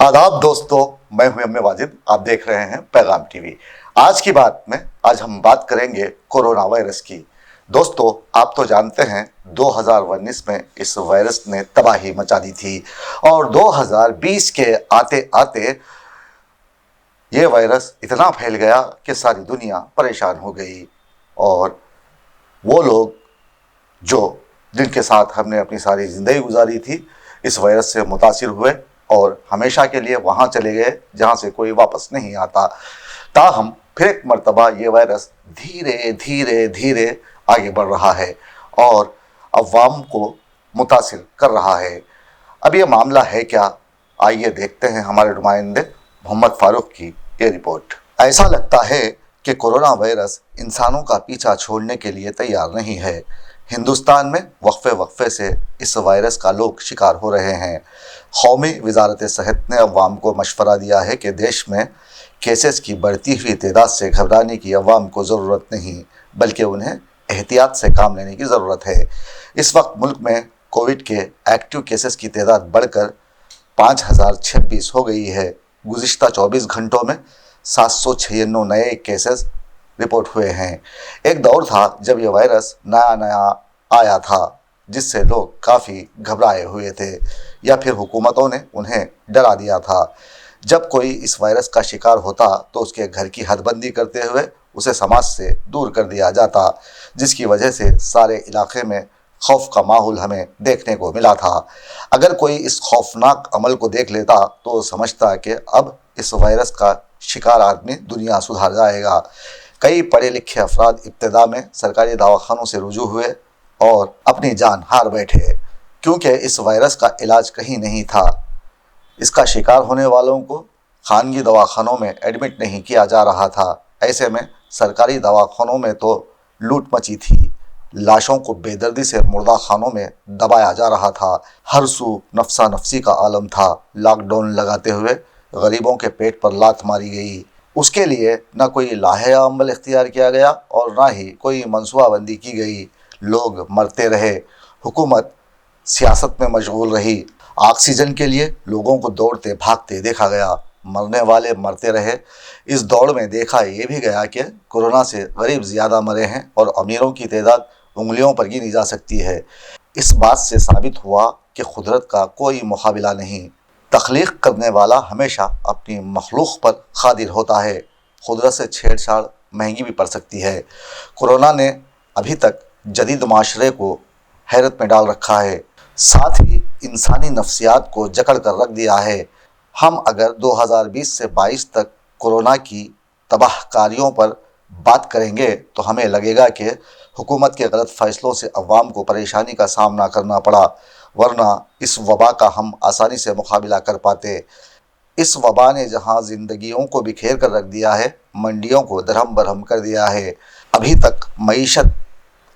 आदाब दोस्तों, मैं हूं एम ए वाजिद। आप देख रहे हैं पैगाम टीवी। आज की बात में हम बात करेंगे कोरोना वायरस की। दोस्तों, आप तो जानते हैं 2019 में इस वायरस ने तबाही मचा दी थी और 2020 के आते आते ये वायरस इतना फैल गया कि सारी दुनिया परेशान हो गई। और वो लोग जिनके साथ हमने अपनी सारी ज़िंदगी गुजारी थी, इस वायरस से मुतासिर हुए और हमेशा के लिए वहाँ चले गए जहाँ से कोई वापस नहीं आता। ताहम फिर एक मर्तबा ये वायरस धीरे धीरे धीरे आगे बढ़ रहा है और अवाम को मुतासिर कर रहा है। अब ये मामला है क्या, आइए देखते हैं हमारे नुमाइंदे मोहम्मद फारूक की ये रिपोर्ट। ऐसा लगता है कि कोरोना वायरस इंसानों का पीछा छोड़ने के लिए तैयार नहीं है। हिंदुस्तान में वक्फे से इस वायरस का लोग शिकार हो रहे हैं। कौमी वजारत सेहत ने अवाम को मशवरा दिया है कि देश में केसेस की बढ़ती हुई तादाद से घबराने की अवाम को ज़रूरत नहीं, बल्कि उन्हें एहतियात से काम लेने की ज़रूरत है। इस वक्त मुल्क में कोविड के एक्टिव केसेस की तादाद बढ़कर 5026 हो गई है। गुज़िश्ता 24 घंटों में 796 नए केसेस रिपोर्ट हुए हैं। एक दौर था जब यह वायरस नया आया था, जिससे लोग काफ़ी घबराए हुए थे या फिर हुकूमतों ने उन्हें डरा दिया था। जब कोई इस वायरस का शिकार होता तो उसके घर की हदबंदी करते हुए उसे समाज से दूर कर दिया जाता, जिसकी वजह से सारे इलाके में खौफ का माहौल हमें देखने को मिला था। अगर कोई इस खौफनाक अमल को देख लेता तो समझता कि अब इस वायरस का शिकार आदमी दुनिया सुधार जाएगा। कई पढ़े लिखे अफराद इब्तिदा में सरकारी दवाखानों से रुजू हुए और अपनी जान हार बैठे, क्योंकि इस वायरस का इलाज कहीं नहीं था। इसका शिकार होने वालों को खानगी दवाखानों में एडमिट नहीं किया जा रहा था। ऐसे में सरकारी दवाखानों में तो लूट मची थी। लाशों को बेदर्दी से मुर्दा खानों में दबाया जा रहा था। हर सू नफसा नफसी का आलम था। लॉकडाउन लगाते हुए गरीबों के पेट पर लात मारी गई। उसके लिए न कोई लाहे अमल इख्तियार किया गया और ना ही कोई मनसूबाबंदी की गई। लोग मरते रहे, हुकूमत सियासत में मशगूल रही। ऑक्सीजन के लिए लोगों को दौड़ते भागते देखा गया, मरने वाले मरते रहे। इस दौड़ में देखा ये भी गया कि कोरोना से गरीब ज़्यादा मरे हैं और अमीरों की तादाद उंगलियों पर गिनी जा सकती है। इस बात से साबित हुआ कि कुदरत का कोई मुकाबिला नहीं। तख्लीक करने वाला हमेशा अपनी मखलूक पर कादिर होता है। कुदरत से छेड़छाड़ महंगी भी पड़ सकती है। कोरोना ने अभी तक जदीद माशरे को हैरत में डाल रखा है, साथ ही इंसानी नफ्सियात को जकड़ कर रख दिया है। हम अगर 2020 से 22 तक कोरोना की तबाहकारियों पर बात करेंगे तो हमें लगेगा कि हुकूमत के गलत फ़ैसलों से अवाम को परेशानी का सामना करना पड़ा, वरना इस वबा का हम आसानी से मुकाबला कर पाते। इस वबा ने जहां ज़िंदगियों को बिखेर कर रख दिया है, मंडियों को दरहम बरहम कर दिया है। अभी तक मईशत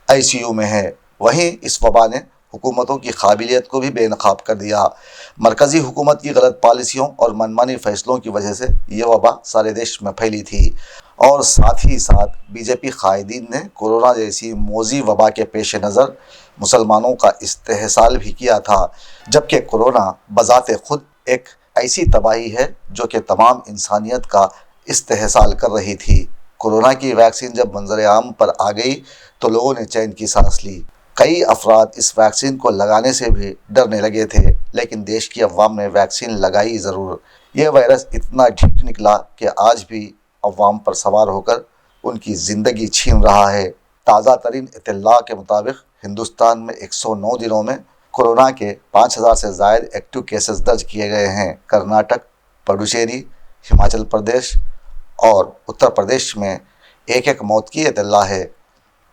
ICU में है। वहीं इस वबा ने हुकूमतों की काबिलियत को भी बेनकाब कर दिया। मरकज़ी हुकूमत की गलत पॉलिसियों और मनमानी फ़ैसलों की वजह से ये वबा सारे देश में फैली थी और साथ ही साथ BJP कायदीन ने कोरोना जैसी मौजी वबा के पेश नज़र मुसलमानों का इस्तेहसाल भी किया था, जबकि कोरोना बज़ाते खुद एक ऐसी तबाही है जो कि तमाम इंसानियत का इस्तेहसाल कर रही थी। कोरोना की वैक्सीन जब मंजर आम पर आ गई तो लोगों ने चैन की सांस ली। कई अफराद इस वैक्सीन को लगाने से भी डरने लगे थे, लेकिन देश की अवाम ने वैक्सीन लगाई ज़रूर। यह वायरस इतना ढीठ निकला कि आज भी अवाम पर सवार होकर उनकी ज़िंदगी छीन रहा है। ताज़ा तरीन इत्तला के मुताबिक हिंदुस्तान में 109 दिनों में कोरोना के 5000 से ज़ायद एक्टिव केसेस दर्ज किए गए हैं। कर्नाटक, पुडुचेरी, हिमाचल प्रदेश और उत्तर प्रदेश में एक एक मौत की इत्तला है।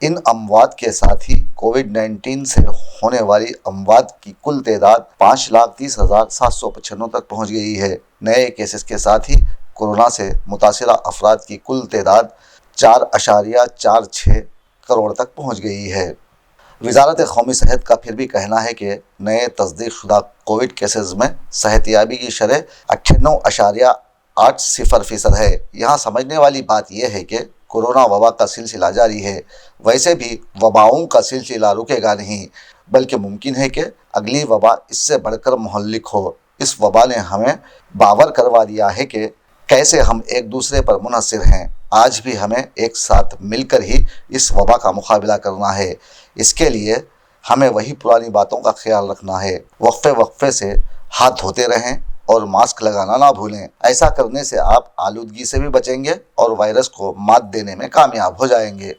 इन अमवात के साथ ही कोविड-19 से होने वाली अमवात की कुल तादाद 5,30,795 तक पहुंच गई है। नए केसेस के साथ ही कोरोना से मुतासिरा अफराद की कुल तादाद 4.46 करोड़ तक पहुंच गई है। वजारत कौमी सेहत का फिर भी कहना है कि नए तस्दीक शुदा कोविड केसेस में सेहतियाबी की शरह 98.80% है। यहाँ समझने वाली बात यह है कि कोरोना वबा का सिलसिला जारी है। वैसे भी वबाओं का सिलसिला रुकेगा नहीं, बल्कि मुमकिन है कि अगली वबा इससे बढ़कर मुहल्लिक हो। اس वबा ने हमें बावर करवा दिया है कि कैसे हम एक दूसरे पर मुनहसिर हैं। आज भी हमें एक साथ मिलकर ही इस वबा का मुकाबला करना है। इसके लिए हमें वही पुरानी बातों का ख्याल रखना है। वक्फे वक्फे से हाथ धोते रहें और मास्क लगाना ना भूलें। ऐसा करने से आप आलूदगी से भी बचेंगे और वायरस को मात देने में कामयाब हो जाएंगे।